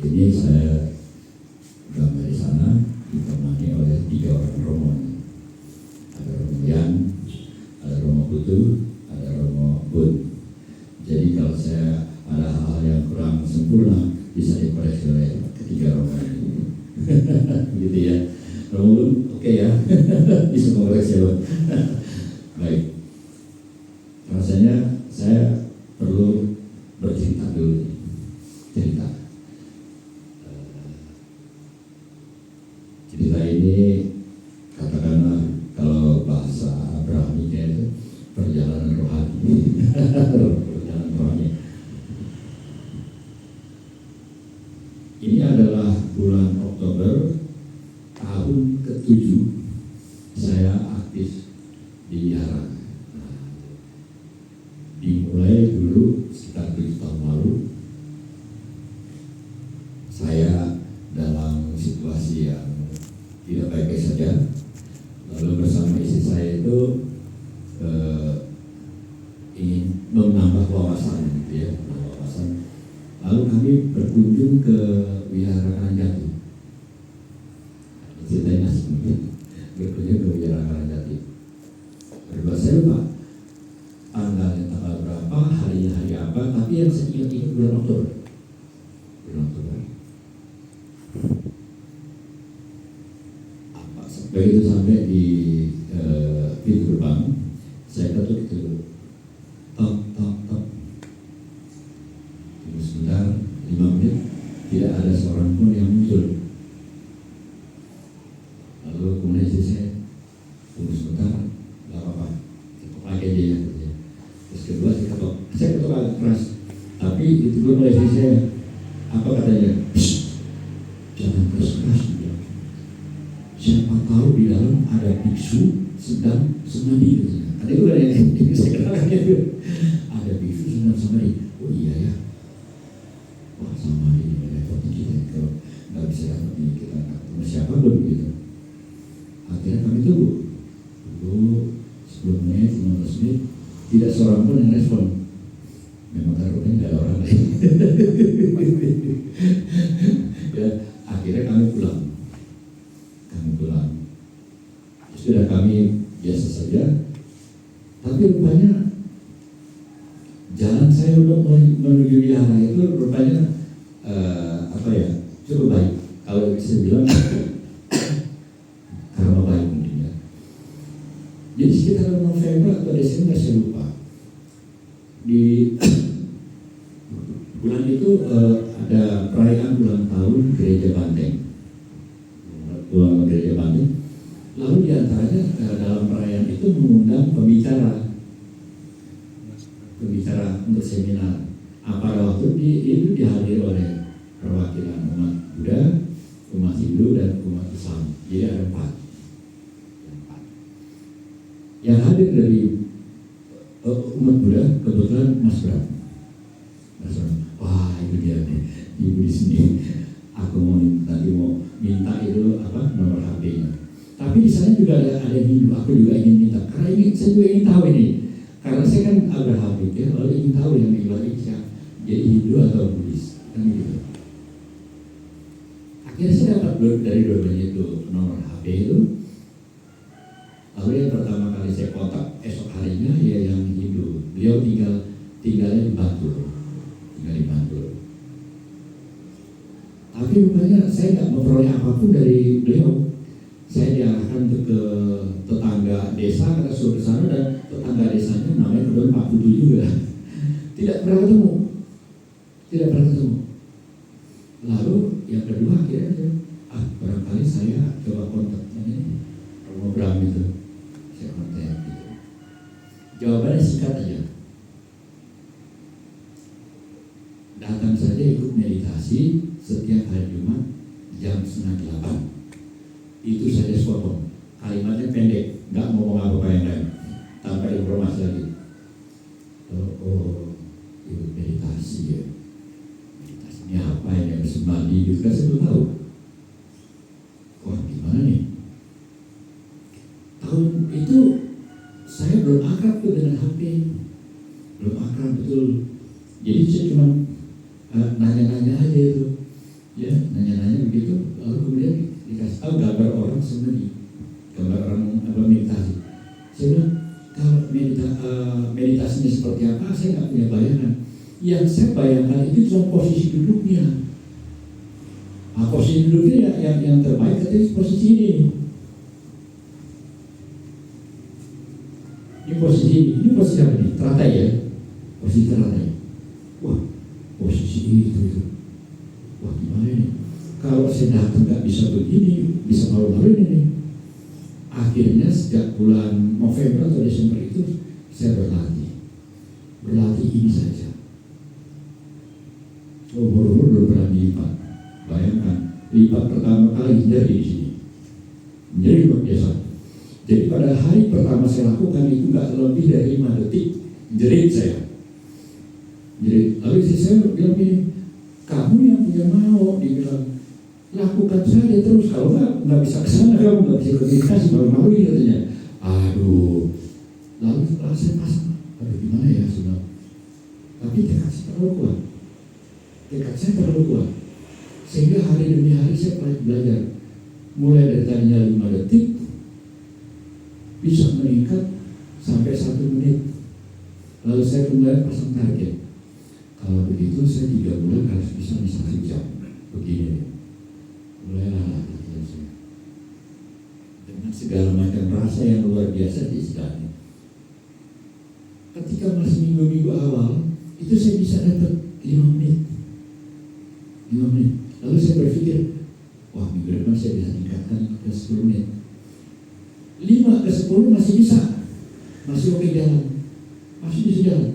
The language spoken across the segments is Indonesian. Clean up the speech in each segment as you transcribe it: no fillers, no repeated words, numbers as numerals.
ini saya berangkat di sana ditemani oleh 3 orang romo. Ada Romo Yan, ada Romo Putu, ada Romo Bun. Jadi kalau saya ada hal yang kurang sempurna bisa dikoreksi oleh ketiga romo ini. Gitu ya. Romo Bun, oke ya, bisa mengoreksi ya. Baik. Rasanya saya perlu bercerita dulu. Cerita ini katakanlah kalau bahasa Abrahamiknya itu perjalanan rohani. Perjalanan rohani. Ini adalah bulan Oktober tahun ke-7 saya aktif di wihara. Dimulai dulu sekitar 7 tahun lalu. Saya dalam situasi yang tidak baik-baik saja, lalu bersama istri saya itu ingin menambah wawasan, gitu ya, wawasan. Lalu kami berkunjung ke wihara Karangjati. Ceritanya seperti berkunjung ke wihara Karangjati. Berdua saya lupa tanggalnya tanggal berapa, harinya hari apa, tapi yang saya ingat bulan Oktober. Bulan Oktober. Begitu sampai di pintu gerbang, saya ketuk itu, tok. Tunggu sebentar, 5 menit, tidak ada seorang pun yang muncul. Lalu kemudian saya tunggu sebentar, nggak apa-apa, ketuk lagi aja ya. Terus kedua saya ketuk agak keras, tapi itu belum oleh saya. Apa katanya? Jangan keras-keras. Siapa tahu di dalam ada biksu sedang semadi. Ada juga yang saya kenalkan itu. Ada biksu sedang semadi. Oh iya ya. Wah sama ini repot kita kalau nggak bisa dapat ini kita nggak ketemu siapa pun begitu. Akhirnya kami tunggu 10 menit, 15 menit, tidak seorang pun yang respon. Memang taruhnya nggak ada orang lain. Ya, akhirnya kami pulang. Sudah kami biasa saja, tapi rupanya jalan saya untuk menuju wihara itu rupanya cukup baik. Kalau bisa bilang karena baik mungkin ya. Jadi sekitar November atau Desember saya lupa. Di bulan itu ada perayaan ulang tahun Gereja Banteng. Gereja Banteng. Lalu diantaranya dalam perayaan itu mengundang pembicara untuk seminar. Pada waktu itu dihadiri oleh perwakilan umat Buddha, umat Hindu dan umat Islam. Jadi ada 4. Yang hadir dari umat Buddha kebetulan Mas Bram. Wah itu dia nih, ibu di sini. Aku mau minta itu nomor HP-nya. Tapi di sana juga ada Hindu. Aku juga ingin minta. Karena saya juga ingin tahu ini. Karena saya kan Abraham ya, lalu ingin tahu yang di luar ini jadi Hindu atau Buddhis, kan gitu. Akhirnya saya dapat dari dua-duanya itu nomor HP itu. Lalu yang pertama kali saya kontak esok harinya ya yang Hindu. Beliau tinggalnya di Bantul. Tapi rupanya saya nggak memperoleh apapun dari beliau. Saya diarahkan ke tetangga desa, kata suruh ke sana, dan tetangga desanya namanya kebetulan Pak Putu juga. Tidak pernah ketemu. Lalu yang kedua akhirnya barangkali saya coba kontak ini Romo Bram itu. Saya kontak gitu. Jawabannya singkat aja. Datang saja ikut meditasi setiap hari Jumat jam 7:30. Itu saja sepotong. Kalimatnya pendek, nggak ngomong apa-apa yang lain, tanpa informasi lagi. Itu meditasi ya. Meditasinya apa yang harus mandi juga saya belum tahu. Wah gimana nih? Tahun itu saya belum akrab tuh dengan HP, belum akrab betul. Jadi saya cuma nanya-nanya aja itu. Ya, nanya-nanya begitu, lalu kemudian dikasih tahu gambar orang sembunyi, gambar orang meditasi. Saya bilang, kalau meditasinya seperti apa, saya nggak punya bayangan. Yang saya bayangkan itu cuma posisi duduknya. Nah, posisi duduknya yang terbaik ketika posisi ini. Ini posisi apa nih? Teratai ya, posisi teratai. Wah, posisi itu. Wah, gimana ini? Kalau saya datang nggak bisa begini, bisa malu-malu ini. Akhirnya sejak bulan November atau Desember itu saya berlatih ini saja. Buru-buru belum pernah lipat. Bayangkan, lipat pertama kali jadi di sini, menjadi luar biasa. Jadi pada hari pertama saya lakukan itu nggak lebih dari 5 detik jerit saya. Lalu saya bilang gini, kamu yang punya mau, dibilang lakukan saja terus, kalau nggak bisa kesana, kamu nggak bisa komunikasi, malu-malu katanya. Aduh, lalu setelah saya pasang, aduh gimana ya sudah. Tapi tekad saya terlalu kuat, sehingga hari demi hari saya belajar. Mulai dari tadinya 5 detik, bisa meningkat sampai 1 menit. Lalu saya kemudian pasang target. Kalau begitu saya 3 bulan harus bisa 1 jam. Begini. Mulailah latihan saya. Dengan segala macam rasa yang luar biasa di istilahnya. Ketika masih minggu-minggu awal, itu saya bisa dapat 5 menit. Lalu saya berpikir, wah minggu depan saya bisa tingkatkan ke 10 menit. 5 ke 10 masih bisa, masih oke jalan, masih bisa jalan.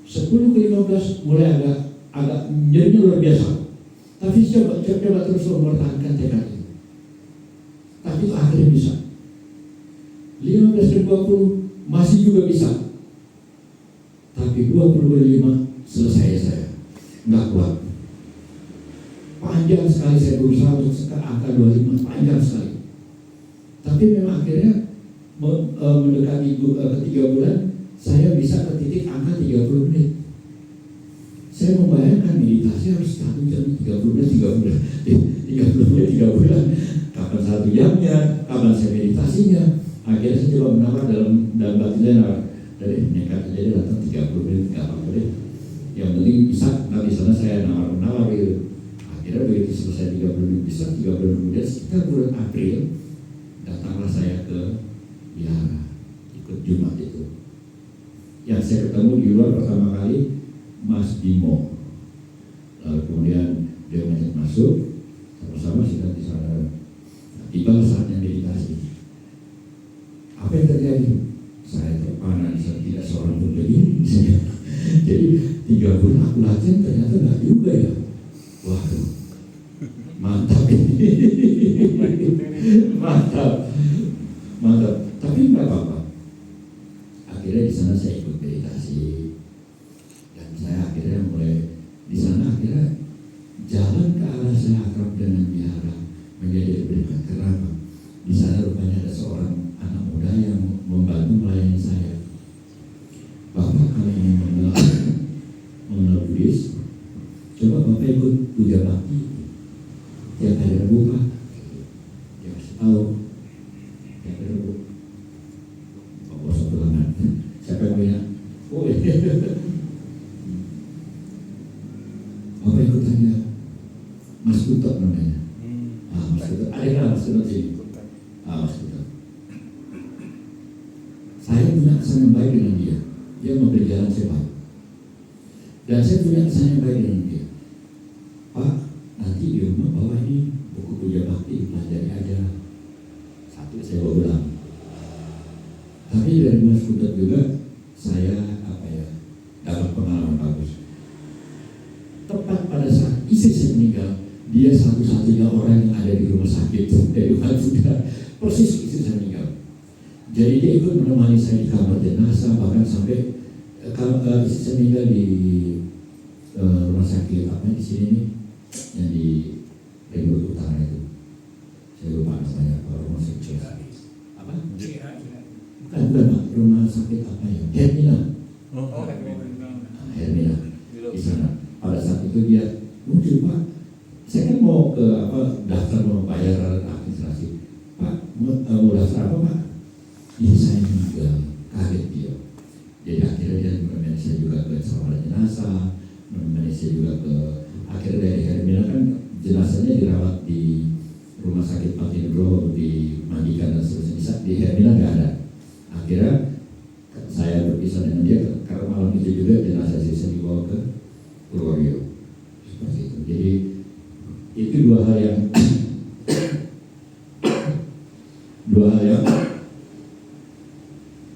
10 ke 15 mulai agak menjadi luar biasa. Tapi coba terus mempertahankan tekad itu. Tapi itu akhirnya bisa. 15 dan 20 masih juga bisa. Tapi 25 selesai saya, nggak kuat. Panjang sekali saya berusaha untuk angka 25, panjang sekali. Tapi memang akhirnya mendekati ke 3 bulan, saya bisa ke titik angka 30 menit. Saya membayangkan meditasi harus 1 jam, 30 menit, 30 menit, 3 bulan. Kapan 1 jamnya, kapan saya meditasinya. Akhirnya saya coba menawar dalam batin saya, dari nekat aja datang 30 menit, nggak apa-apa deh. Yang penting bisa, nah di sana saya nawar gitu. Akhirnya begitu selesai 30 menit bisa, 3 bulan kemudian sekitar bulan April, datanglah saya ke Wihara, ikut Jumat itu. Yang saya ketemu di luar pertama kali Mas Bimo. Lalu kemudian dia ngajak masuk, sama-sama kita di sana. Tiba saatnya meditasi. Apa yang terjadi? Saya terpana, saya tidak seorang pun begini. Jadi 3 bulan aku latihan ternyata nggak juga ya. Waduh, mantap ini. mantap. Tapi nggak apa-apa. Akhirnya di sana saya ikut meditasi dan saya akhirnya mulai di sana akhirnya jalan ke arah saya akrab dengan Wihara menjadi lebih dekat. Kenapa? Di sana rupanya ada seorang anak muda yang membantu melayani saya. Bapak kalau ingin mengenal Buddhis, coba Bapak ikut puja bakti tiap hari Rabu Pak. Dia kasih tahu tiap hari Rabu. Bapak satu lengan. Siapa yang punya? Oh iya. Bapak ikut tanya. Mas Kutok namanya. Mas Kutok. Ada Mas Kutok sini. Mas Kutok. Saya punya kesan yang baik dengan dia. Dia memberi jalan saya baik. Dan saya punya kesan yang baik dengan dia. Pak, nanti di rumah bawa ini buku puja bakti, pelajari aja. Satu saya bawa bilang. Tapi dari Mas Kutot juga saya dapat pengalaman bagus. Tepat pada saat istri saya meninggal, dia satu-satunya orang yang ada di rumah sakit dari Umat Buddha. Persis istri saya meninggal. Jadi dia ikut menemani saya di kamar jenazah, bahkan sampai istri saya meninggal di rumah sakit di sini nih, yang di Rembut Utara itu. Saya lupa namanya, rumah sakit apa? Bukan Pak, rumah sakit apa ya? Hermina. Hermina di sana. Pada saat itu dia muncul Pak, Saya kan mau ke daftar mau bayar administrasi. Pak, mau daftar apa Pak? Ini saya juga kaget dia. Jadi akhirnya dia menemani saya juga ke saudara jenazah, menemani saya juga ke akhirnya dari Hermina kan jenazahnya dirawat di rumah sakit Patinegro, dimandikan dan seterusnya. Di Hermina nggak ada. Akhirnya saya berpisah dengan dia karena malam itu juga jenazah saya dibawa ke Purworejo. Seperti itu. Jadi itu dua hal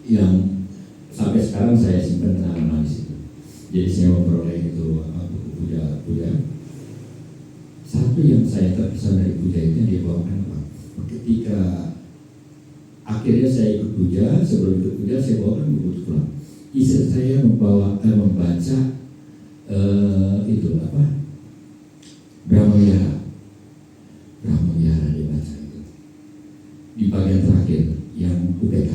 yang sampai sekarang saya simpan kenangan manis itu. Jadi saya memperoleh itu buku puja. Satu yang saya terkesan dari puja itu dia bawakan apa? Ketika akhirnya saya ikut puja, sebelum ikut puja saya bawakan buku pulang. Istri saya membaca itu apa? Brahmayara dia baca itu. Di bagian terakhir yang UPK,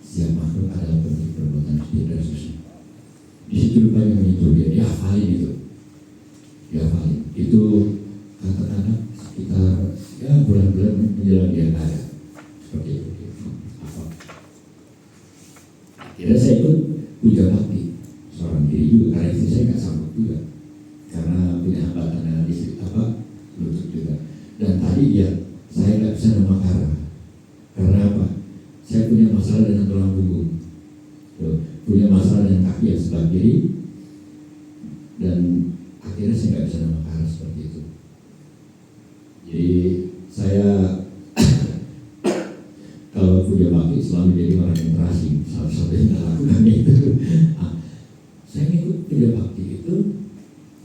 setiap makhluk adalah bentuk perbuatan spirit dan seterusnya. Di situ rupanya menyentuh dia hafalin itu. Itu kata-kata sekitar bulan-bulan menjelang dia ada. Seperti itu. Akhirnya saya ikut puja bakti seorang diri juga karena istri saya nggak sanggup juga karena punya hambatan dengan istri lutut juga. Dan tadi saya nggak bisa memakara karena apa? Saya punya masalah dengan tulang punggung, punya masalah dengan kaki yang sebelah kiri, dan akhirnya saya nggak bisa memakara seperti itu. Jadi saya kalau punya bakti selalu jadi orang yang terasing, satu-satunya lakukan itu. Saya ngikut puja bakti itu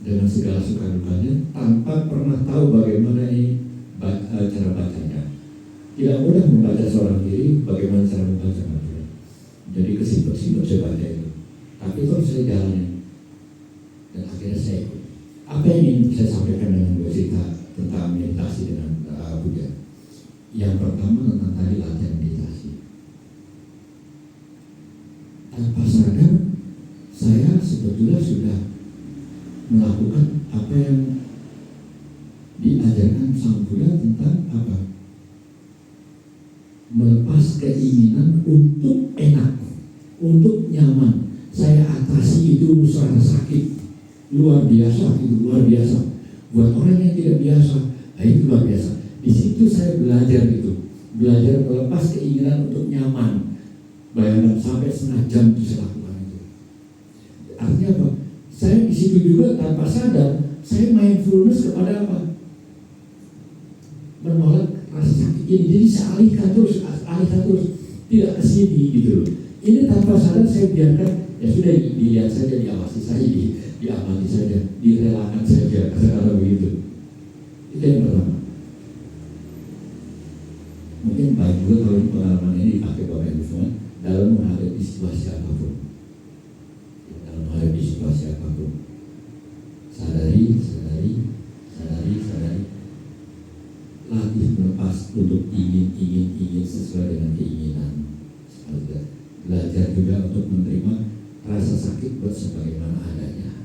dengan segala suka dukanya tanpa pernah tahu bagaimana cara bacanya. Tidak mudah membaca seorang diri, bagaimana cara membaca Al-Quran. Jadi kesimpet-simpet saya baca itu. Tapi terus saya jalanin dan akhirnya saya ikut. Apa yang ingin saya sampaikan dengan dua cerita tentang meditasi dengan puja? Yang pertama tentang tadi latihan meditasi. Tanpa sadar saya sebetulnya sudah melakukan apa yang diajarkan Sang Buddha tentang apa? Melepas keinginan untuk enak, untuk nyaman. Saya atasi itu rasa sakit luar biasa, itu luar biasa. Buat orang yang tidak biasa, itu luar biasa. Di situ saya belajar melepas keinginan untuk nyaman. Bayangkan sampai setengah jam bisa lakukan itu. Artinya apa? Saya di situ juga tanpa sadar saya mindfulness kepada apa? Menolak rasa sakit ini. Jadi saya alihkan terus, tidak ke sini gitu loh. Ini tanpa sadar saya biarkan, ya sudah dilihat saja, diawasi saja, diamati saja, direlakan saja, kata-kata begitu. Itu yang pertama. Mungkin baik juga kalau pengalaman ini dipakai Bapak Ibu semua dalam menghadapi situasi apapun. Sadari. Latih melepas untuk ingin sesuai dengan keinginan. Belajar juga untuk menerima rasa sakit buat sebagaimana adanya.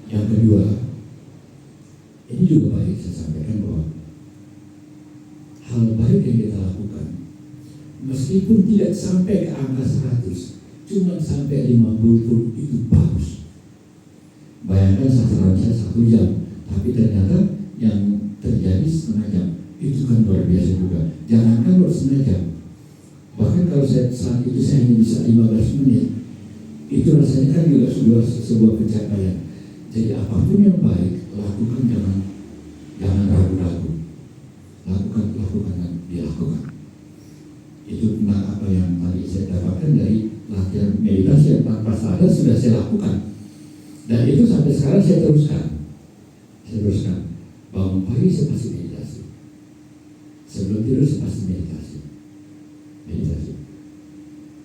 Yang kedua, ini juga baik saya sampaikan bahwa hal baik yang kita lakukan meskipun tidak sampai ke angka 100, cuma sampai 50 pun itu bagus. Bayangkan sasaran saya 1 jam, tapi ternyata yang terjadi setengah jam, itu kan luar biasa juga. Jangankan luar setengah jam, bahkan kalau saat itu saya hanya bisa 15 menit, itu rasanya kan juga sebuah pencapaian. Jadi apapun yang baik lakukan, jangan ragu-ragu, lakukan dan dilakukan. Itu tentang apa yang tadi saya dapatkan dari latihan meditasi yang tanpa sadar sudah saya lakukan, dan itu sampai sekarang saya teruskan. Bangun pagi saya pasti meditasi, sebelum tidur saya pasti meditasi.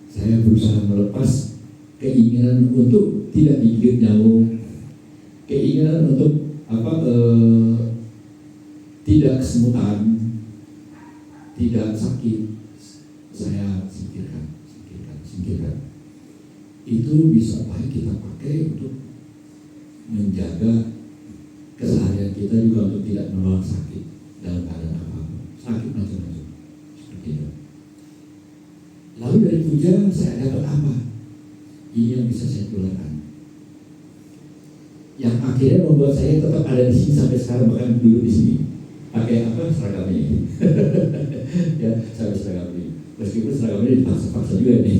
Saya berusaha melepas keinginan untuk tidak digigit nyamuk, keinginan untuk tidak kesemutan, tidak sakit. Saya singkirkan. Itu bisa baik kita pakai untuk menjaga kita juga untuk tidak menolak sakit dalam keadaan apapun. Sakit macam-macam seperti itu. Lalu dari puja saya dapat apa? Ini yang bisa saya tularkan. Yang akhirnya membuat saya tetap ada di sini sampai sekarang, bahkan duduk di sini. Pakai apa? Seragam ini. Ya, saya seragam ini. Meskipun seragam ini dipaksa-paksa juga nih.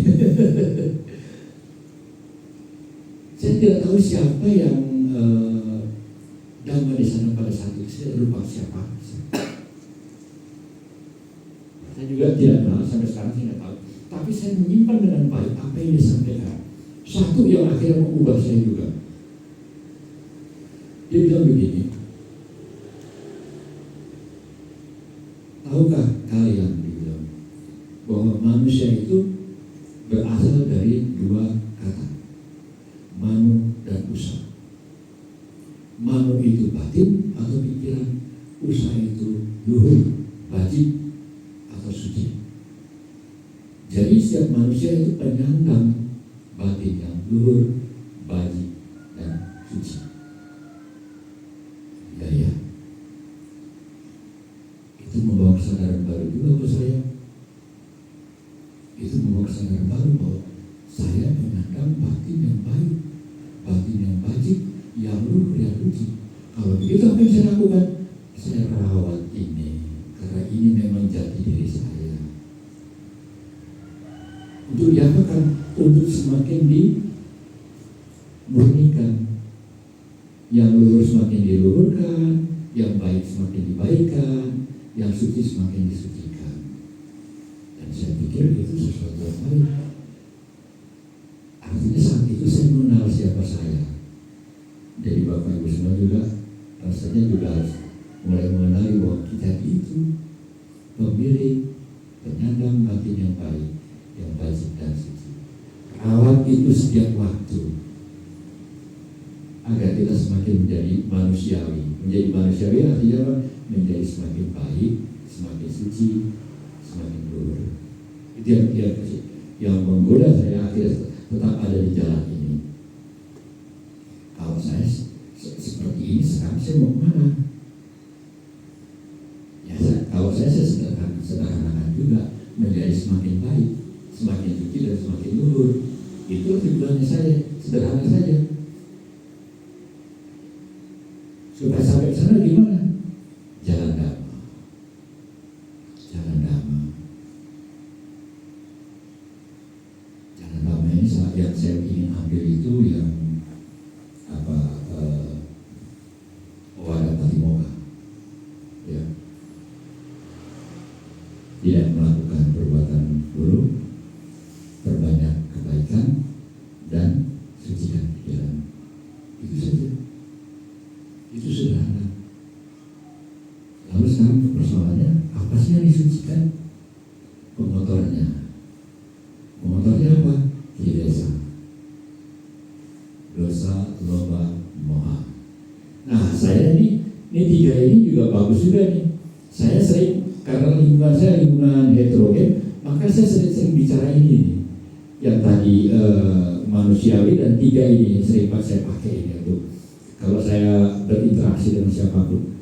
Saya tidak tahu siapa yang damai di sana pada saat itu. Saya lupa siapa. Saya juga tidak kenal sampai sekarang, saya tidak tahu. Tapi saya menyimpan dengan baik apa yang disampaikan. Satu yang akhirnya mengubah saya juga. Dia bilang begini, tahukah kalian, dia bilang, bahwa manusia itu berasal dari dua kata, manu dan usa. Manu itu batin atau pikiran, usa itu luhur, wajib atau suci. Jadi setiap manusia itu penyandang batin yang luhur, wajib dan suci. Ya, itu membawa kesadaran baru juga buat saya. Itu membawa kesadaran baru bahwa saya penyandang batin yang baik, batin yang wajib, yang luhur, yang suci. Kalau begitu apa yang saya lakukan? Saya rawat ini, karena ini memang jati diri saya. Untuk diapakan? Untuk semakin dimurnikan. Yang luhur semakin diluhurkan, yang baik semakin dibaikkan, yang suci semakin disucikan. Dan saya pikir itu sesuatu yang baik. Artinya saat itu saya mengenal siapa saya. Jadi Bapak Ibu semua juga rasanya juga harus mulai mengenali bahwa kita itu pemilik, penyandang batin yang baik, yang wajib dan suci. Rawat itu setiap waktu agar kita semakin menjadi manusiawi. Menjadi manusiawi artinya apa? Menjadi semakin baik, semakin suci, semakin luhur. Itu yang menggoda saya akhirnya tetap ada di jalan ini. Kalau saya seperti ini sekarang saya mau kemana? Ya, kalau saya sederhanakan juga, menjadi semakin baik, semakin suci dan semakin luhur. Itu tujuannya saya, sederhana saja. Supaya sampai ke sana gimana? Jalan damai. Jalan damai. Jalan damai yang saya ingin ambil itu yang wadah patimokkha. Ya. Tidak melakukan perbuatan buruk, perbanyak kebaikan dan sucikan pikiran. Itu saja. Itu sederhana. Lalu sekarang persoalannya, apa sih yang disucikan? Pengotornya. Pengotornya apa? Kilesa. Dosa, loba, moha. Nah, saya ini tiga ini juga bagus juga nih. Saya sering, karena lingkungan saya lingkungan heterogen, maka saya sering bicara ini nih. Yang tadi manusiawi dan tiga ini sering saya pakai ini untuk kalau saya berinteraksi dengan siapapun,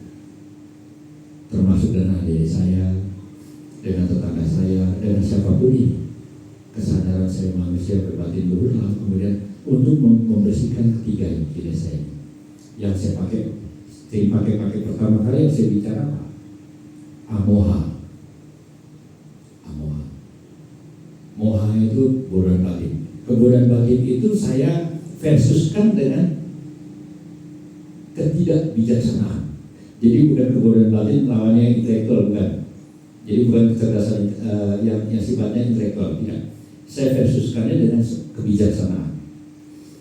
termasuk dengan diri saya, dengan tetangga saya, dengan siapapun ini, kesadaran saya manusia berbatin luhur, lalu kemudian untuk membersihkan ketiga ini diri saya. Yang saya pakai pertama kali yang saya bicara apa? Amoha. Amoha. Moha itu kebodohan batin. Kebodohan batin itu saya versuskan dengan ketidakbijaksanaan. Jadi bukan kebodohan batin lawannya intelektual, bukan. Jadi bukan kecerdasan yang sifatnya intelektual, tidak. Saya versuskannya dengan kebijaksanaan.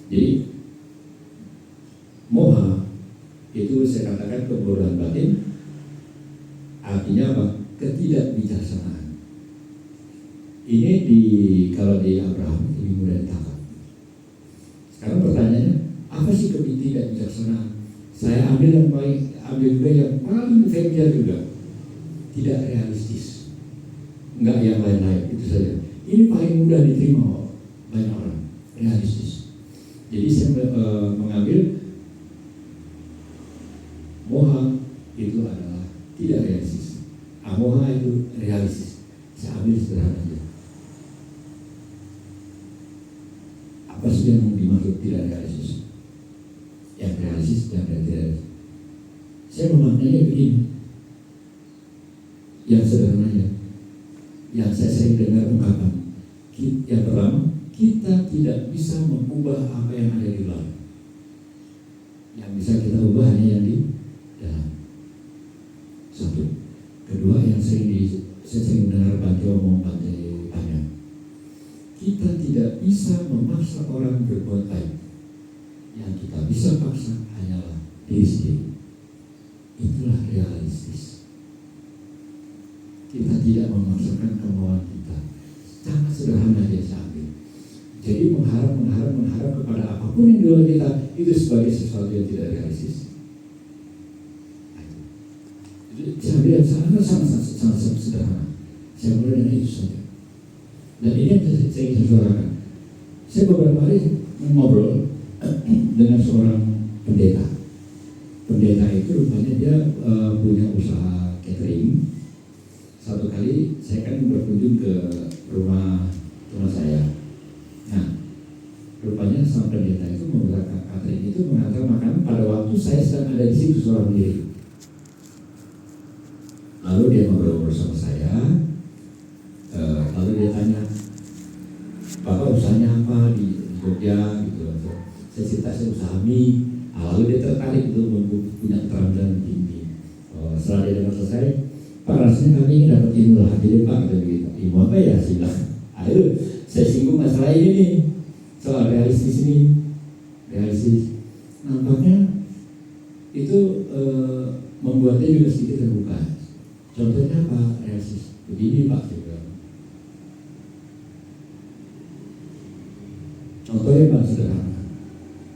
Jadi moha itu saya katakan kebodohan batin, artinya apa? Ketidakbijaksanaan. Ini kalau di Abraham lebih mudah ditangkap. Sekarang pertanyaannya, apa sih ketidakbijaksanaan? Saya ambil juga yang paling familiar juga, tidak realistis, enggak yang lain-lain, itu saja. Ini paling mudah diterima banyak orang, realistis. Jadi saya mengambil moha mau itu realistis. Saya ambil sederhana aja. Apa sih yang dimaksud tidak realistis? Yang realistis, yang tidak realistis. Saya memaknainya begini. Yang sederhananya, yang saya sering dengar ungkapan. Yang pertama, kita tidak bisa mengubah apa yang ada di luar. Yang bisa kita ubah hanya yang di dalam. Satu. Kedua, yang saya sering dengar Bante omong, Bante tanya, kita tidak bisa memaksa orang berbuat baik. Yang kita bisa paksa hanyalah diri sendiri. Itulah realistis. Kita tidak memaksakan kemauan kita. Sangat sederhana dia sambil. Jadi mengharap kepada apapun yang di luar kita itu sebagai sesuatu yang tidak realistis. Saya lihat sangat sederhana. Saya mulai dengan itu saja. Dan ini yang saya ingin suarakan. Saya beberapa hari ngobrol dengan seorang pendeta. Pendeta itu rupanya dia punya usaha catering. Satu kali saya kan berkunjung ke rumah saya. Nah, rupanya sang pendeta itu membuat catering itu mengantar makanan pada waktu saya sedang ada di situ seorang diri. Lalu dia ngobrol bersama saya, lalu dia tanya, Bapak usahanya apa di Jogja gitu. Saya cerita saya usaha mie, lalu dia tertarik untuk punya keterampilan tinggi. Setelah dia dengar selesai, Pak rasanya kami ingin dapat ilmu lah, jadi Pak ada begitu. Ilmu apa ya silah. Ayo saya singgung masalah ini nih, soal realistis ini, realistis. Nampaknya itu membuatnya juga sedikit terbuka. Contohnya apa realistis? Begini Pak juga. Contohnya Pak sederhana.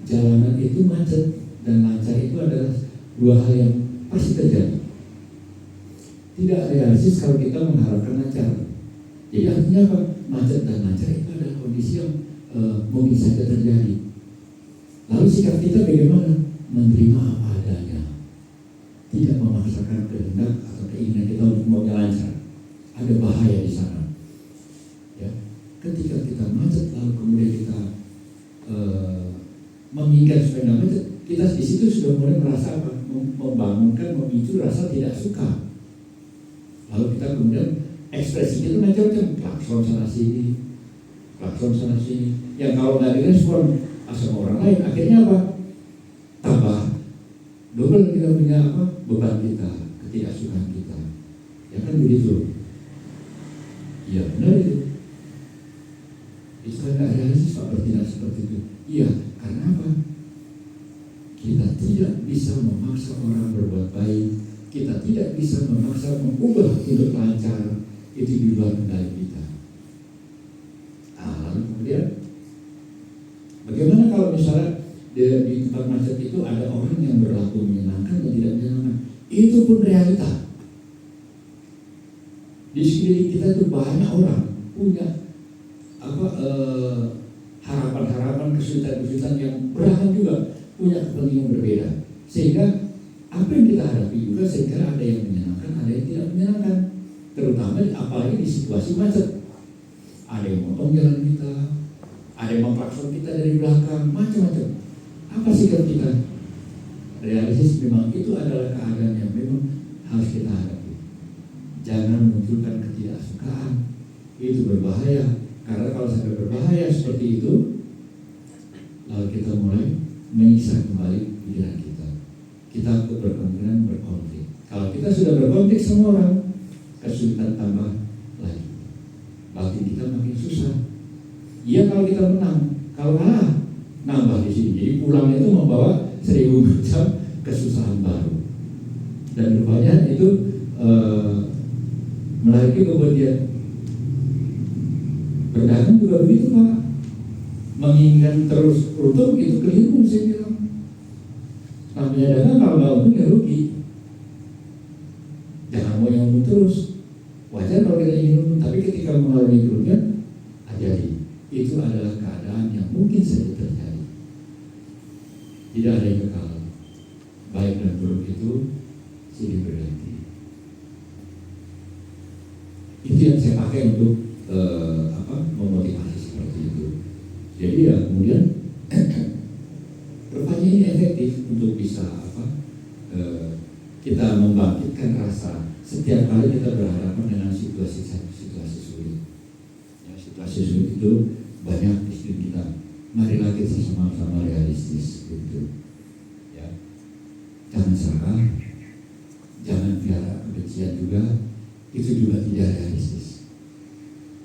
Jalanan itu macet dan lancar itu adalah dua hal yang pasti terjadi. Tidak realistis kalau kita mengharapkan lancar. Jadi artinya apa? Macet dan lancar itu adalah kondisi yang mungkin saja terjadi. Lalu sikap kita bagaimana? Menerima apa adanya. Tidak memaksakan kehendak atau keinginan kita untuk maunya lancar. Ada bahaya di sana. Ya, ketika kita macet lalu kemudian kita menginginkan supaya nggak macet, kita di situ sudah mulai merasa apa? Membangunkan, memicu rasa tidak suka. Lalu kita kemudian ekspresi itu macam-macam, klakson sana sini, klakson sana sini. Yang kalau nggak direspon asal orang lain, akhirnya apa? Tambah double kita punya apa? Beban kita, ketidaksukaan kita. Ya kan begitu. Iya benar itu. Itu tidak realistis Pak bertindak seperti itu. Iya, karena apa? Kita tidak bisa memaksa orang berbuat baik. Kita tidak bisa memaksa mengubah untuk lancar. Itu di luar kendali kita. Lalu kemudian bagaimana kalau misalnya di tempat macet itu ada orang yang berlaku menyenangkan dan tidak menyenangkan? Itu pun realita. Di sekeliling kita itu banyak orang punya harapan-harapan, kesulitan-kesulitan yang beragam juga, punya kepentingan berbeda. Sehingga apa yang kita hadapi juga sehingga ada yang menyenangkan, ada yang tidak menyenangkan. Terutama apalagi di situasi macet. Ada yang motong jalan kita, ada yang memklakson kita dari belakang, macam-macam. Apa sikap kita? Realistis memang itu adalah keadaan yang memang harus kita hadapi. Jangan munculkan ketidaksukaan. Itu berbahaya. Karena kalau sampai berbahaya seperti itu, lalu kita mulai menyiksa kembali pikiran kita. Kita berkemungkinan berkonflik. Kalau kita sudah berkonflik sama orang, kesulitan tambah lagi. Batin kita makin susah. Iya kalau kita menang, kalau kalah nambah di sini. Jadi pulangnya itu membawa 1000 macam kesusahan baru. Dan rupanya itu melahirkan kemudian berdagang juga begitu Pak. Menginginkan terus untung itu keliru saya bilang. Namanya dagang kalau nggak untung ya rugi. Jangan mau yang untung terus. Wajar kalau kita ingin untung, tapi ketika mengalami kerugian, hati-hati. Itu adalah keadaan yang mungkin saja terjadi. Tidak ada yang kekal. Baik dan buruk itu silih berganti. pakai untuk memotivasi seperti itu. Jadi ya kemudian rupanya ini efektif untuk bisa kita membangkitkan rasa setiap kali kita berhadapan dengan situasi sulit. Ya, situasi sulit itu banyak istri kita. Marilah kita sama-sama realistis gitu. Ya. Jangan salah, jangan piara kebencian juga, itu juga tidak realistis.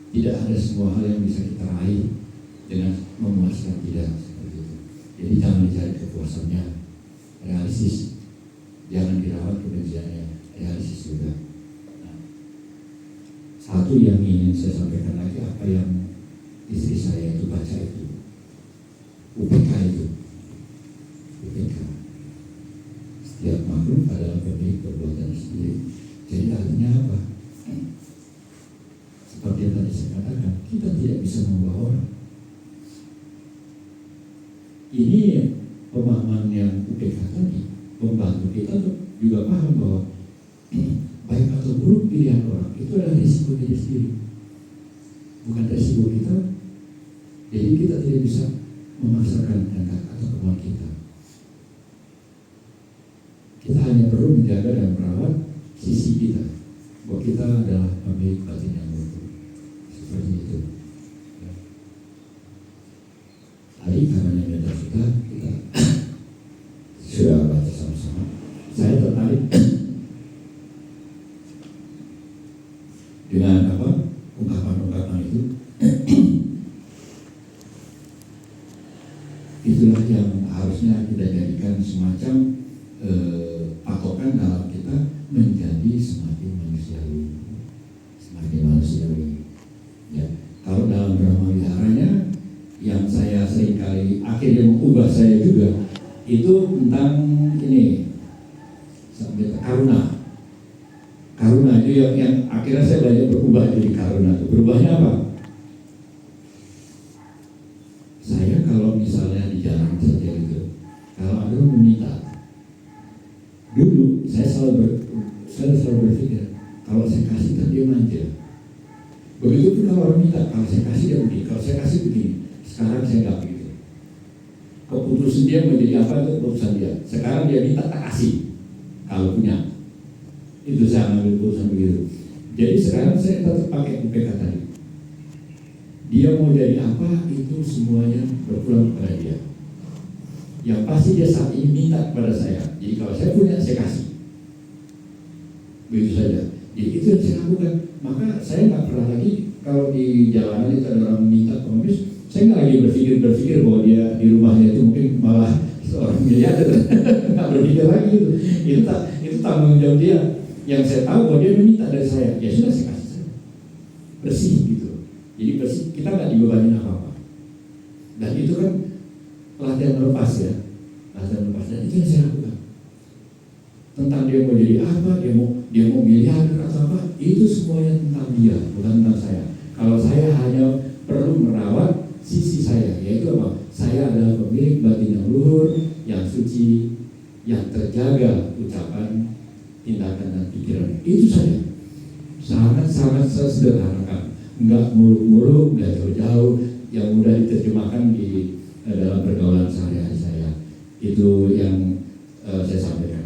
Tidak ada semua hal yang bisa kita raih dengan memuaskan, tidak seperti itu. Jadi jangan dicari kepuasannya, realistis. Jangan dirawat kebenciannya, realistis juga. Nah, satu yang ingin saya sampaikan lagi, apa yang istri saya itu baca itu, UPK itu, UPK. Setiap makhluk adalah pemilik perbuatan sendiri. Jadi artinya apa? Seperti yang tadi saya katakan, kita tidak bisa membawa orang. Ini pemahaman yang UPK tadi membantu kita untuk juga paham bahwa baik atau buruk pilihan orang itu adalah risiko diri sendiri, bukan risiko kita. Jadi kita tidak bisa memaksakan kehendak atau kemauan kita. Kita hanya perlu menjaga dan merawat sisi kita, bahwa kita adalah pemilik batin yang utuh. Seperti itu. Tadi karena yang kita sudah baca sama-sama. Saya tertarik dengan ungkapan-ungkapan itu. Itulah yang harusnya kita jadikan semacam patokan dalam kita menjadi semakin manusiawi. Ya, kalau dalam drama wiharanya yang saya seringkali akhirnya mengubah saya juga itu tentang ini sampai karuna itu yang akhirnya saya banyak berubah jadi karuna. Berubahnya apa? Saya kalau misalnya di jalan saja gitu, kalau ada yang meminta, dulu saya selalu berpikir kalau saya kasih kan dia manja. Begitu pun kalau orang minta, kalau saya kasih dia begini, kalau saya kasih begini. Sekarang saya nggak begitu. Keputusan dia menjadi apa itu keputusan dia. Sekarang dia minta tak kasih kalau punya. Itu saya ambil keputusan begitu. Jadi sekarang saya tetap pakai UPK tadi. Dia mau jadi apa itu semuanya berpulang kepada dia. Yang pasti dia saat ini minta kepada saya. Jadi kalau saya punya saya kasih. Begitu saja. Jadi itu yang saya lakukan. Maka saya nggak pernah lagi kalau di jalanan itu ada orang minta pengemis, saya nggak lagi berpikir bahwa dia di rumahnya itu mungkin malah seorang miliarder. Nggak berpikir lagi itu. Itu tanggung jawab dia. Yang saya tahu bahwa dia meminta dari saya, ya sudah saya kasih saja. Bersih gitu. Jadi bersih, kita nggak dibebani apa-apa. Dan itu kan latihan melepas ya. Latihan melepas, dan itu yang saya lakukan. Tentang dia mau jadi apa, dia mau miliarder atau apa, itu semuanya tentang dia, bukan tentang saya. Kalau saya hanya perlu merawat sisi saya, yaitu apa? Saya adalah pemilik batin yang luhur, yang suci, yang terjaga ucapan, tindakan dan pikiran. Itu saja. Sangat-sangat saya sederhanakan. Enggak muluk-muluk, enggak jauh-jauh, yang mudah diterjemahkan di dalam pergaulan sehari-hari saya. Itu yang saya sampaikan.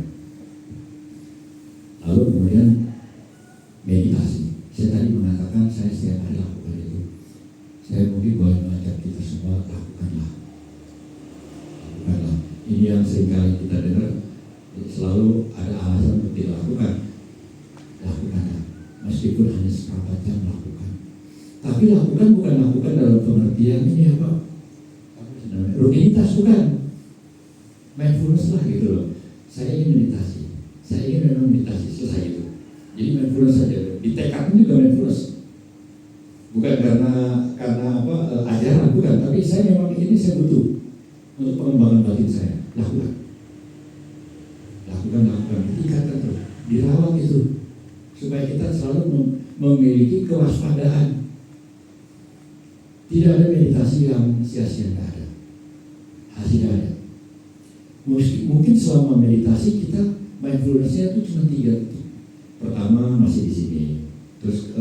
Lalu kemudian meditasi. Saya tadi mengatakan saya setiap hari lakukan itu. Saya mungkin boleh mengajak kita semua lakukanlah. Ini yang seringkali kita dengar, selalu ada alasan untuk tidak lakukan. Lakukanlah, meskipun hanya seperempat jam lakukan. Tapi lakukan bukan lakukan dalam pengertian ini apa sebenarnya rutinitas, bukan mindfulness lah gitu loh. Saya ingin meditasi, saya ingin memang meditasi, selesai itu. Jadi mindfulness saja. Di tekad juga mindfulness. Bukan karena apa ajaran, bukan. Tapi saya memang ini saya butuh untuk pengembangan batin saya. Lakukan, tingkatkan terus, dirawat itu, supaya kita selalu memiliki kewaspadaan. Tidak ada meditasi yang sia-sia, tidak ada. Hasilnya ada. Mungkin selama meditasi kita mindfulness-nya itu cuma 3 titik. Pertama masih di sini, terus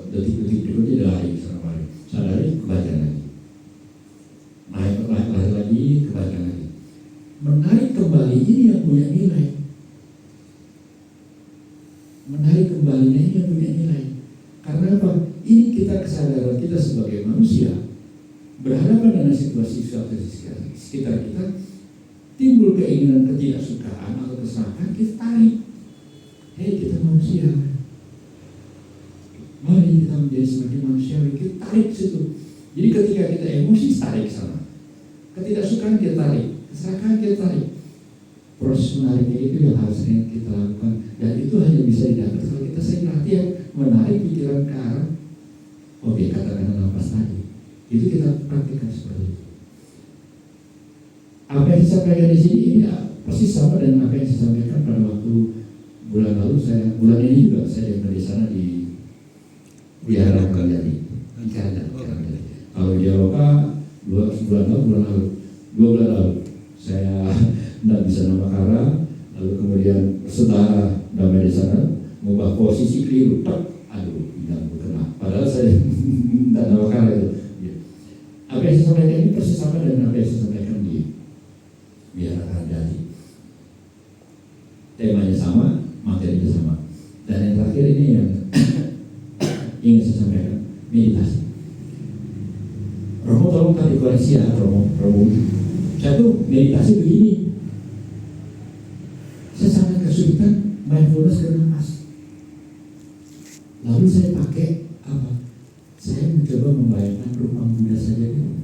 detik-detik berikutnya dia lari sana lari, kebaca lagi, lari lagi, kebaca lagi. Menarik kembali ini yang punya nilai. Menarik kembalinya ini yang punya nilai. Karena apa? Ini kita kesadaran kita sebagai manusia berhadapan dengan situasi sekitar kita, timbul keinginan ketidaksukaan atau kesalahan, kita tarik. Hei, kita manusia. Mari kita menjadi semakin manusiawi, kita tarik situ. Jadi ketika kita emosi, tarik sana. Ketidaksukaan kita tarik, kesalahan kita tarik. Proses menariknya itu yang harus kita lakukan, dan itu hanya bisa didapat kalau kita sering latihan menarik pikiran ke arah objek, katakanlah nafas tadi. Itu kita praktikkan seperti itu. Apa yang disampaikan di sini ya persis sama dengan apa yang saya sampaikan pada waktu bulan lalu. Bulan ini juga saya dengar di sana di Wihara Karyadi. Kalau di Eropa 2 bulan lalu saya tidak bisa nama Kara, lalu kemudian setara damai di sana mengubah posisi keliru, tidak kena. Padahal saya tidak nama Kara itu. Apa yang saya sampaikan ini persis sama dengan apa yang saya sampaikan di Wihara Karyadi. Temanya sama, materinya sama. Dan yang terakhir ini yang ingin saya sampaikan, meditasi. Romo tolong kali koreksi ya, Romo. Saya tuh meditasi begini. Saya sangat kesulitan mindfulness ke nafas. Lalu saya pakai apa? Saya mencoba membayangkan rupa Buddha saja gitu.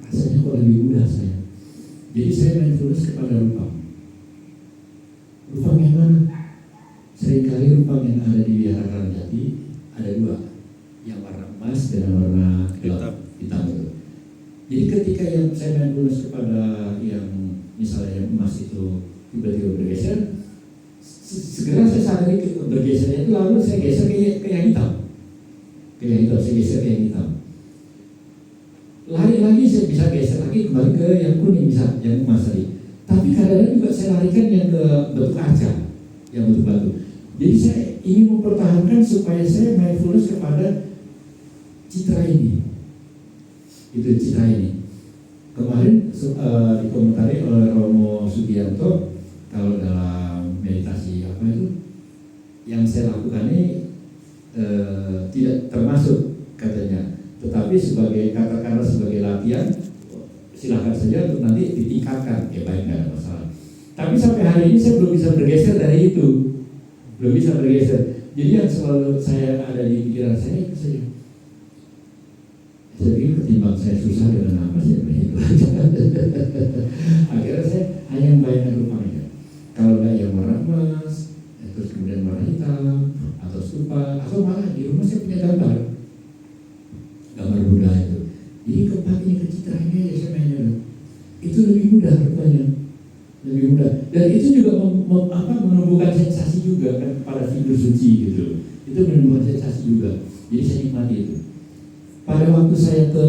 Rasanya kok lebih mudah saya. Jadi saya mindfulness kepada rupa. Rupa yang mana? Seringkali rupa yang ada di Wihara Karyadi ada 2, yang warna emas dan warna hitam itu. Jadi ketika yang saya mindfulness kepada yang misalnya yang emas itu tiba-tiba bergeser, segera saya sadari bergesernya itu, lalu saya geser ke yang hitam. Saya geser ke yang hitam. Lari lagi saya bisa geser lagi kembali ke yang kuning, bisa yang emas tadi. Tapi kadang-kadang juga saya larikan yang ke bentuk kaca, yang bentuk batu. Jadi saya ingin mempertahankan supaya saya mindfulness kepada citra ini. Itu citra ini. Kemarin dikomentari oleh Romo Sugianto, kalau dalam meditasi apa itu yang saya lakukan ini tidak termasuk katanya, tetapi sebagai katakanlah sebagai latihan, silakan saja untuk nanti ditingkatkan, ya baik, nggak ada masalah. Tapi sampai hari ini saya belum bisa bergeser dari itu, belum bisa bergeser. Jadi yang selalu saya ada di pikiran saya itu saja. Saya pikir ketimbang saya susah dengan apa saya begitu aja. Akhirnya saya hanya membayangkan rupanya. Kalau nggak yang warna emas, terus kemudian warna hitam atau stupa, atau malah di rumah saya punya gambar Buddha itu. Jadi kembali ke citranya ya saya mainnya. Itu lebih mudah rupanya, lebih mudah. Dan itu juga menumbuhkan sensasi juga kan pada figur suci gitu. Itu menumbuhkan sensasi juga. Jadi saya nikmati itu. Pada waktu saya ke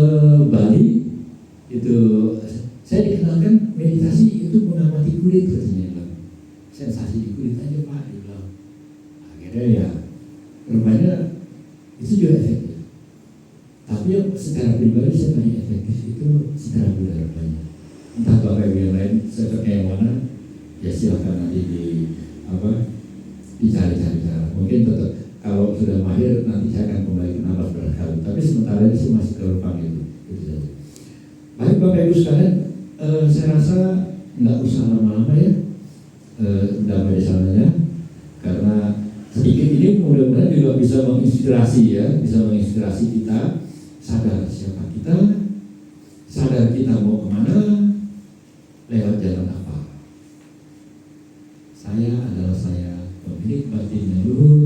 Bali itu saya dikenalkan meditasi itu mengamati kulit katanya. Sensasi di kulit aja Pak, dia bilang. Akhirnya ya rupanya itu juga efektif. Tapi yang secara pribadi saya paling efektif itu secara budaya rupanya. Entah bapak ibu yang lain seperti yang mana, ya silakan nanti dicari-cari cara. Mungkin tetap kalau sudah mahir nanti saya akan kembali ke nafas berkali. Tapi sementara ini sih masih ke rupang itu saja. Baik bapak ibu sekalian, saya rasa nggak usah lama-lama ya. Damai di sananya, karena sedikit ini mudah-mudahan juga bisa menginspirasi ya, bisa menginspirasi kita sadar siapa kita, sadar kita mau kemana, lewat jalan apa. Saya adalah saya, pemilik batin yang luhur,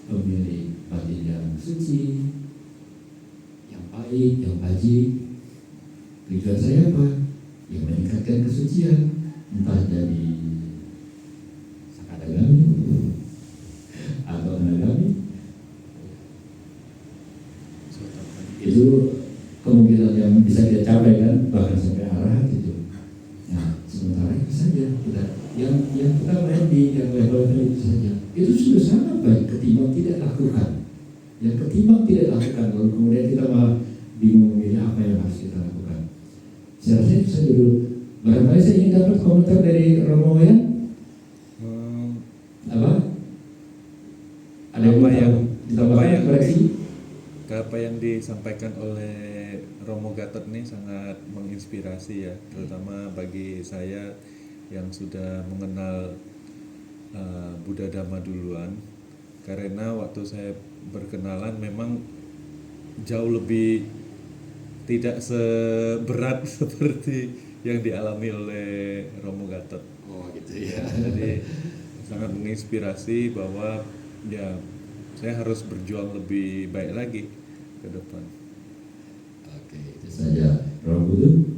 pemilik batin yang suci, yang baik, yang baik. Tujuan saya apa? Yang meningkatkan kesucian, entah jadi sakadagami atau anagami. Itu kemungkinan yang bisa kita capai kan, bahkan sampai arah itu. Nah, sementara saja kita, yang kita landing, yang level itu saja, itu sudah sangat baik ketimbang tidak lakukan. Yang ketimbang tidak lakukan, lalu kemudian kita malah bingung memilih apa yang harus kita lakukan. Saya rasa itu saja dulu. Barangkali saya ingin dapat komentar dari Romo ya. Apa? Ada apa yang disampaikan oleh Romo Gatot ini sangat menginspirasi ya, terutama bagi saya yang sudah mengenal Buddha Dhamma duluan, karena waktu saya berkenalan memang jauh lebih tidak seberat seperti yang dialami oleh Romo Gatot. Oh gitu ya. Jadi sangat menginspirasi bahwa ya saya harus berjuang lebih baik lagi ke depan. Oke, itu saja. Romo Buddha,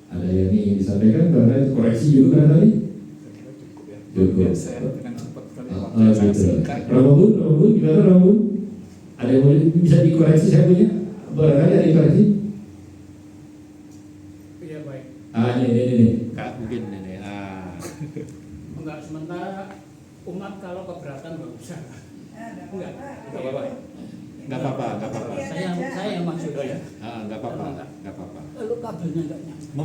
ada yang ingin disampaikan karena koreksi juga kan tadi? Cukup. Saya dengan cepat kali Gitu. Romo Buddha, gimana Romo Buddha? Ada yang bisa dikoreksi saya punya? Barangkali ada dikoreksi? Iya baik. Ini. Kak mungkin ini. Enggak, sementara umat kalau keberatan nggak usah. Enggak apa-apa. Nggak apa-apa. Saya yang maksud ya. Nggak apa-apa. Lalu kabelnya nggak nyambung.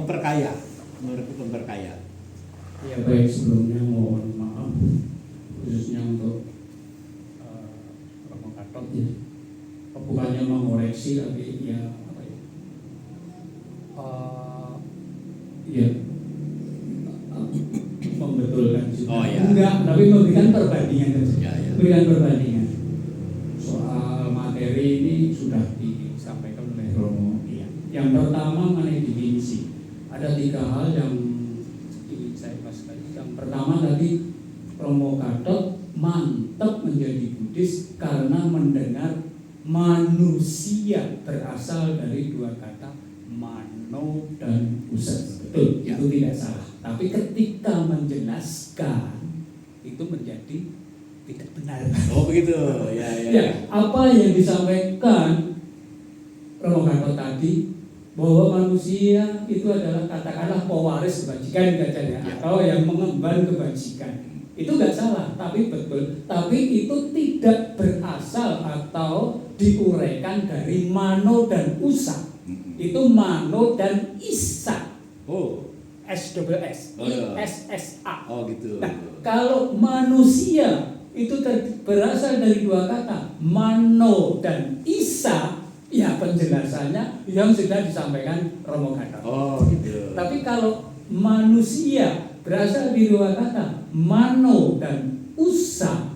Memperkaya. Ya baik, sebelumnya mohon maaf khususnya untuk Romo Gatot ya. Bukannya mengoreksi tapi ya apa ya? Ya membetulkan juga. Oh, ya. Enggak, tapi memberikan perbandingan saja. Ya. Berikan perbandingan. Soal materi ini sudah disampaikan oleh Romo. Ya. Yang pertama mengenai definisi. Ada 3 hal yang ingin saya bahas tadi. Yang pertama tadi Romo Gatot mantap menjadi Buddhis karena mendengar manusia berasal dari 2 kata mano dan usa. Betul, ya. itu tidak salah. Tapi ketika menjelaskan itu menjadi tidak benar. Oh begitu. Ya, apa yang disampaikan Romo Gatot tadi bahwa manusia itu adalah katakanlah pewaris kebajikan katanya, atau yang mengemban kebajikan. Itu nggak salah, tapi betul. Tapi itu tidak berasal atau diuraikan dari mano dan usa. Itu mano dan isa. Oh. SSS, Oh, ya. ISSA. Oh gitu. Nah, kalau manusia itu berasal dari 2 kata, mano dan isa, ya penjelasannya yang sudah disampaikan Romo Gatot. Oh gitu. Tapi kalau manusia berasal dari 2 kata, mano dan usa.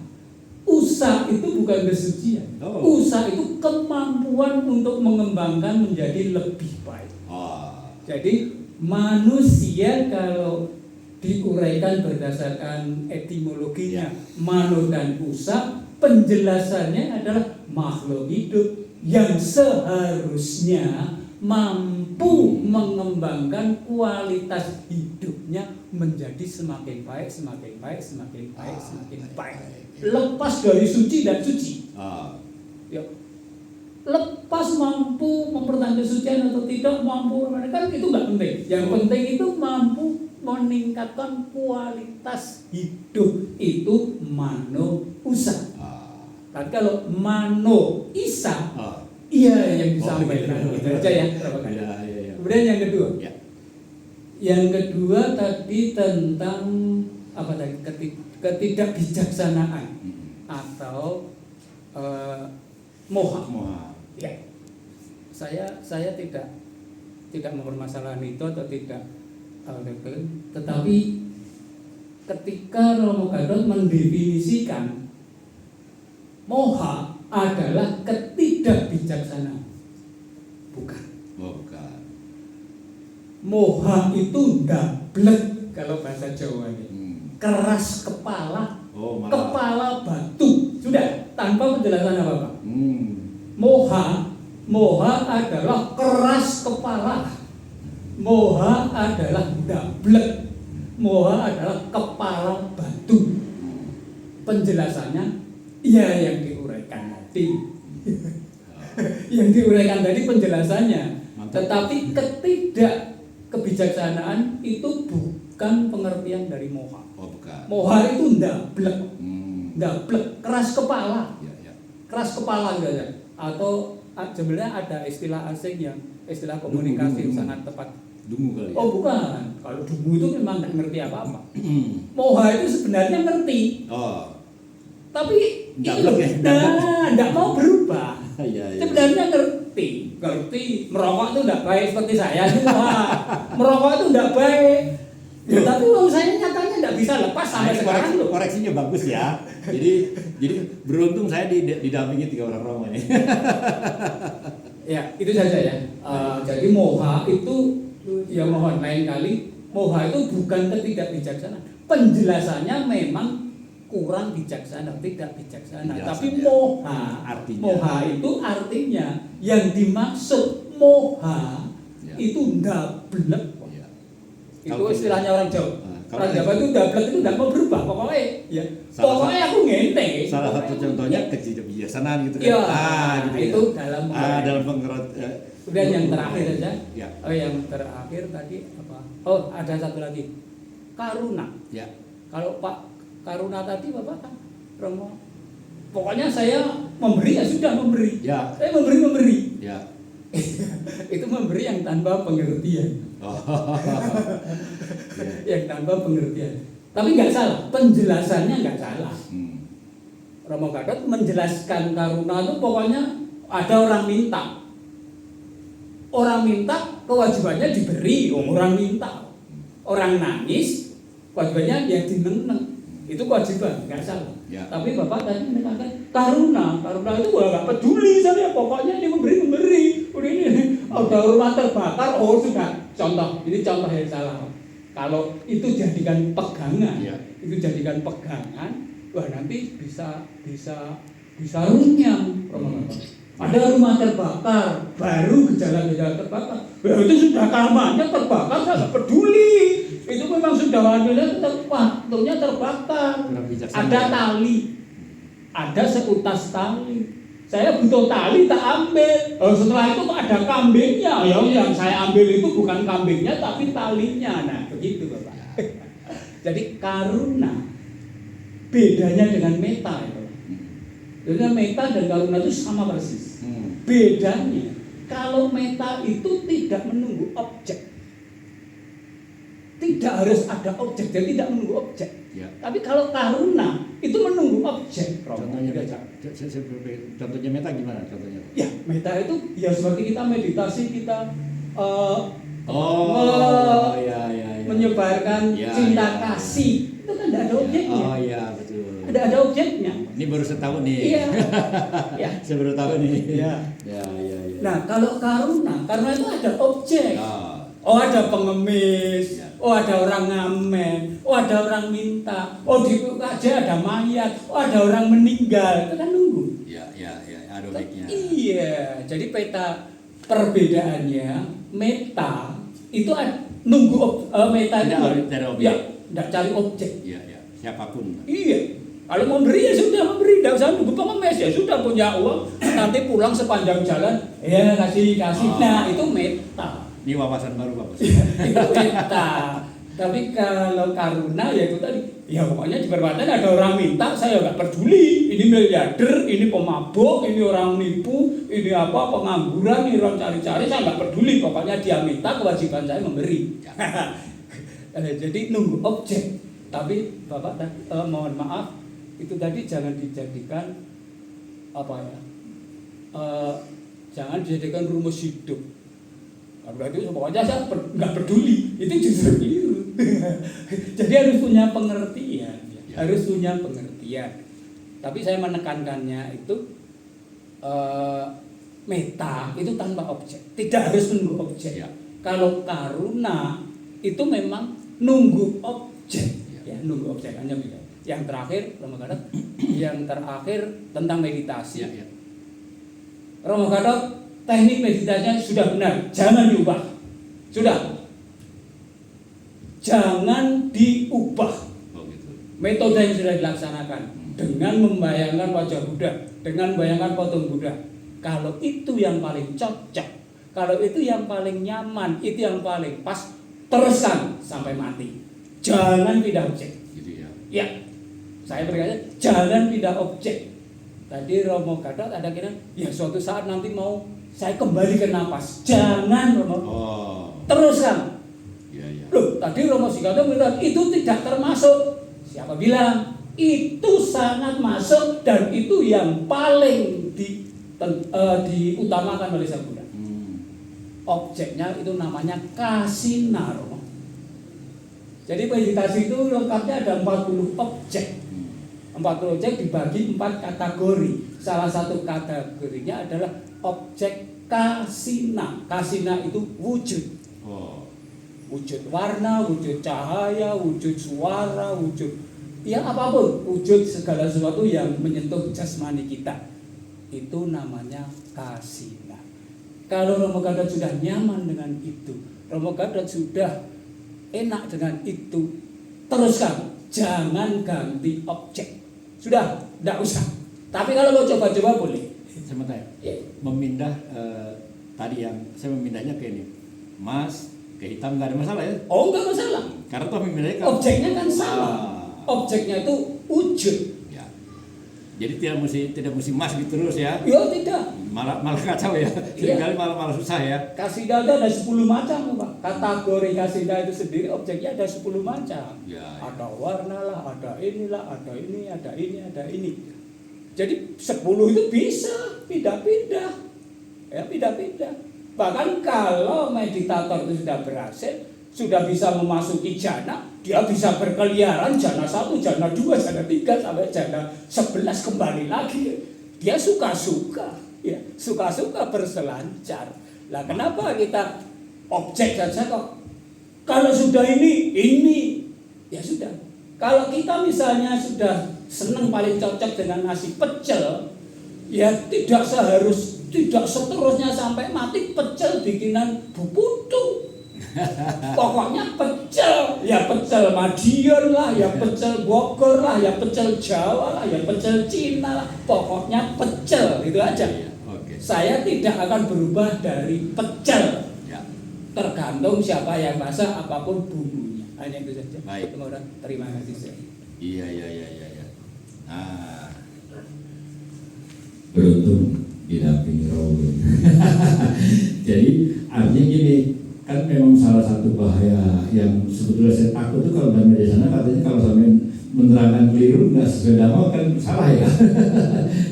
Usa itu bukan kesucian. Oh. Usa itu kemampuan untuk mengembangkan menjadi lebih baik. Oh. Jadi manusia kalau diuraikan berdasarkan etimologinya mano dan usa, penjelasannya adalah makhluk hidup yang seharusnya mampu mengembangkan kualitas hidupnya menjadi semakin baik. Lepas dari suci dan suci. Ya. Lepas mampu mempertahankan kesucian atau tidak mampu, kan itu nggak penting. Yang penting itu mampu meningkatkan kualitas hidup, itu mano usa. Tapi kalau mano isa, iya yang disampaikan itu aja ya. Kemudian yang kedua, yang kedua tadi tentang apa tadi, ketidakbijaksanaan atau moha. Ya, saya tidak mempermasalahkan itu atau tidak, tetapi ketika Romo Gatot mendefinisikan moha adalah ketidakbijaksanaan, bukan. Moha itu dablek kalau bahasa Jawa ini, keras kepala, kepala batu, sudah tanpa penjelasan apa-apa. Moha adalah keras kepala, moha adalah dablek, moha adalah kepala batu. Penjelasannya ya yang diuraikan tadi. Yang diuraikan tadi penjelasannya. Tetapi ketidakkebijaksanaan itu bukan pengertian dari moha. Oh, bukan. Moha itu ndablek, Hmm. keras kepala, Ya, ya. keras kepala gitu ya. Atau sebenarnya ada istilah asing yang istilah komunikasi yang Dungu. sangat tepat. Dungu kali ya. Oh bukan, kalau dungu itu memang nggak ngerti apa-apa. Moha itu sebenarnya ngerti, Oh. tapi Ndablek ya? nggak mau berubah. Iya, iya. Sebenarnya ngerti merokok itu nggak baik seperti saya semua. Merokok itu nggak baik. Ya, tapi uang saya nyatanya nggak bisa lepas sampai Nah, sekarang loh. koreksinya bagus ya. Jadi beruntung saya didampingi 3 orang Romo ini. Ya itu saja ya. Jadi moha itu ya mohon lain kali. Moha itu bukan ketidakbijaksanaan. Penjelasannya memang kurang bijaksana, tidak bijaksana. Penjelasannya. Tapi moha, Artinya. moha itu artinya yang dimaksud moha Ya. itu ndablek. Iya. Itu Kalau- istilahnya orang Jawa. kalau- Orang Jawa itu ndablek itu nggak mau berubah. Pokoknya ya. Salah Pokoknya aku ngente. Salah satu Pokoknya contohnya ya. ketidakbijaksanaan gitu kan. Iya, gitu itu ya. dalam Dalam pengertian. Kemudian yang terakhir saja. Ya. Oh, yang terakhir tadi apa? Oh, ada satu lagi. Karuna. Ya. Kalau Pak Karuna tadi Bapak kan Romo. Pokoknya saya memberi ya sudah memberi. Ya. Saya memberi. Ya. Itu memberi yang tanpa pengertian. Oh. Yang tanpa pengertian. Tapi nggak salah, penjelasannya nggak salah. Hmm. Romo Gatot menjelaskan karuna itu pokoknya ada orang minta. Orang minta kewajibannya diberi, orang minta. Orang nangis kewajibannya yang dineng-neng. Itu kewajiban, nggak salah. Ya. Tapi Bapak tadi menekankan karuna itu gua nggak peduli saya, pokoknya ini memberi. Udah ini ada rumah terbakar, oh sudah. Contoh, ini contoh yang salah. Kalau itu jadikan pegangan, Ya. itu jadikan pegangan, wah nanti bisa runyam. Ada rumah terbakar, baru gejala-gejala terbakar. Ya, itu sudah karmanya terbakar, saya nggak peduli. Itu memang sudah waktunya terbakar. Kurang bijaksana. Ada tali, ada seutas tali. Saya butuh tali, tak ambil. Oh, setelah itu kok ada kambingnya. Ya, yang saya ambil itu bukan kambingnya, tapi talinya. Nah, begitu Bapak. Jadi karuna bedanya dengan meta itu. Jadi meta dan karuna itu sama persis. Bedanya, kalau meta itu tidak menunggu objek. Tidak harus ada objek, jadi tidak menunggu objek. Ya. Tapi kalau karuna itu menunggu objek. Contohnya contohnya meta gimana contohnya? Ya, meta itu ya seperti kita meditasi, kita Ya. menyebarkan Ya, cinta ya, kasih. Itu kan tidak ada objeknya. Oh iya betul. Ada objeknya. Ini baru setahun nih. Iya. Ya. Saya baru tahu nih. Iya. Ya. Nah, kalau karuna itu ada objek. Ah. Oh, ada pengemis. Ya. Oh, ada orang ngamen. Oh, ada orang minta. Oh, di aja ada mayat. Oh, ada orang meninggal. Itu kan nunggu. Ya, ada objeknya. Iya, jadi peta perbedaannya meta itu nunggu meta itu Tidak objek. ya, tidak cari objek. Ya. Siapapun. Iya, kalau memberi ya sudah memberi, tidak usah nunggu pengemis ya sudah punya uang nanti pulang sepanjang jalan ya kasih. Nah itu meta. Ini wawasan baru Pak Bos. Itu meta. Tapi kalau karuna ya itu tadi, ya pokoknya di perbuatan ada orang minta, saya nggak peduli. Ini miliarder, ini pemabuk, ini orang nipu, ini apa pengangguran, ini orang cari-cari, saya nggak peduli. Pokoknya dia minta, kewajiban saya memberi. Jadi nunggu objek. Tapi Bapak mohon maaf, itu tadi jangan dijadikan apa ya? Jangan dijadikan rumus hidup. Berarti pokoknya saya nggak peduli, itu justru keliru. Jadi harus punya pengertian, harus punya pengertian. Tapi saya menekankannya itu meta itu tanpa objek, tidak harus menunggu objek. Ya. Kalau karuna itu memang nunggu objek, ya nunggu objek hanya begitu. Yang terakhir, Romo Gatot, yang terakhir tentang meditasi. Ya. Romo Gatot, teknik meditasinya sudah benar, jangan diubah. Sudah. Jangan diubah. Oh gitu. Metode yang sudah dilaksanakan dengan membayangkan wajah Buddha, dengan membayangkan patung Buddha. Kalau itu yang paling cocok, kalau itu yang paling nyaman, itu yang paling pas, teruskan sampai mati. Jangan pindah objek. Gitu ya. Ya, saya berkata jangan pindah objek. Tadi Romo Gatot ada kira, ya suatu saat nanti mau saya kembali ke napas. Jangan Romo, Oh. teruskan. Iya, iya. Loh, tadi Romo Sigato bilang itu tidak termasuk. Siapa bilang? Itu sangat masuk dan itu yang paling diutamakan oleh Sang Buddha. Objeknya itu namanya kasina Romo. Jadi meditasi itu lengkapnya ada 40 objek. 40 objek dibagi 4 kategori. Salah satu kategorinya adalah objek kasina. Kasina itu wujud. Oh. Wujud warna, wujud cahaya, wujud suara, wujud ya apapun, wujud segala sesuatu yang menyentuh jasmani kita. Itu namanya kasina. Kalau Romo Gatot sudah nyaman dengan itu, Romo Gatot sudah enak dengan itu, teruskan, jangan ganti objek. Sudah, tidak usah. Tapi kalau mau coba-coba boleh. Sebentar. Ya. Memindah tadi yang saya memindahnya ke ini. Mas, ke hitam nggak ada masalah ya? Oh, enggak masalah. Karena toh memindahnya ke Objeknya kan sama. Objeknya itu wujud. Ya. Jadi tidak mesti mas gitu terus ya. Ya tidak. Malah kacau ya. Seringkali malah susah ya. Kasida ada 10 macam, Pak. Kategori kasida itu sendiri objeknya ada 10 macam. Ya. Ada warna lah, ada inilah, ada ini, ada ini, ada ini. Jadi 10 itu bisa pindah-pindah. Ya, pindah-pindah. Bahkan kalau meditator itu sudah berhasil, sudah bisa memasuki jana, dia bisa berkeliaran jana 1, jana 2, jana 3 sampai jana 11 kembali lagi. Dia suka-suka, ya, suka-suka berselancar. Lah kenapa kita objek saja kok? Kalau sudah ini, ya sudah. Kalau kita misalnya sudah senang paling cocok dengan nasi pecel, ya tidak seterusnya sampai mati pecel bikinan Bu Putu. Pokoknya pecel, ya pecel Madiun lah, ya pecel Bogor lah, ya pecel Jawa lah, ya pecel Cina lah. Pokoknya pecel, itu aja. Oke. Saya tidak akan berubah dari pecel. Ya. Tergantung siapa yang masak, apapun bumbunya. Hanya itu saja. Baik. Terima kasih. Saya. Iya. Nah, Beruntung didampingi Romo. Jadi artinya gini, kan memang salah satu bahaya yang sebetulnya saya takut itu kalau damai di sana, katanya kalau sampai menerangkan keliru nggak sesuai dhamma kan salah ya.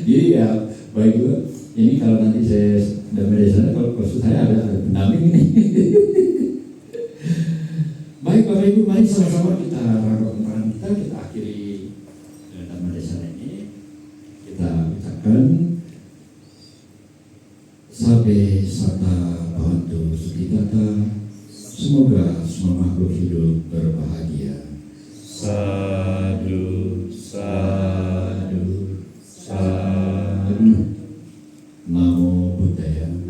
Jadi ya baik juga. Ini kalau nanti saya damai di sana, kalau maksud saya ada pendamping ini. Baik Bapak Ibu, mari sama-sama kita rangkum kita akhiri damai di sana ini. Kita ucapkan Sabe Sata Bhavantu Sukhitata. Semoga semua makhluk hidup berbahagia. Sadu.